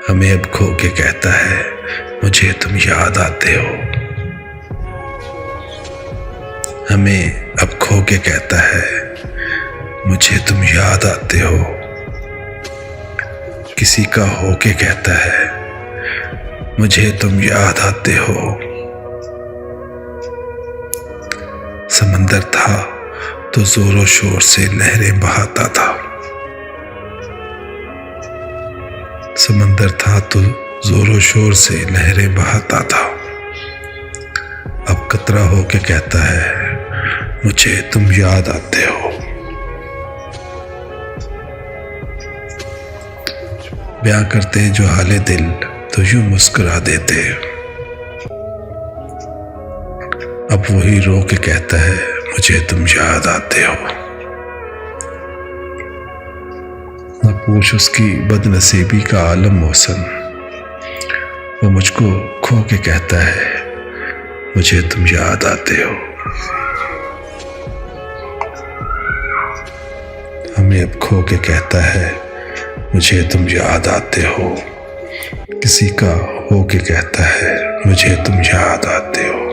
हमें अब खो के कहता है मुझे तुम याद आते हो। हमें अब खो के कहता है मुझे तुम याद आते हो। किसी का हो के कहता है मुझे तुम याद आते हो। समंदर था तो जोरों शोर से लहरें बहाता था। समंदर था तो जोरों शोर से लहरें बहाता था। अब कतरा हो के कहता है मुझे तुम याद आते हो। ब्याह करते जो हाले दिल तो यूं मुस्कुरा देते। अब वही रो के कहता है मुझे तुम याद आते हो। न पूछ उसकी बदनसीबी का आलम मौसम, वो मुझको खो के कहता है मुझे तुम याद आते हो। हमें अब खो के कहता है मुझे तुम याद आते हो। किसी का हो के कहता है मुझे तुम याद आते हो।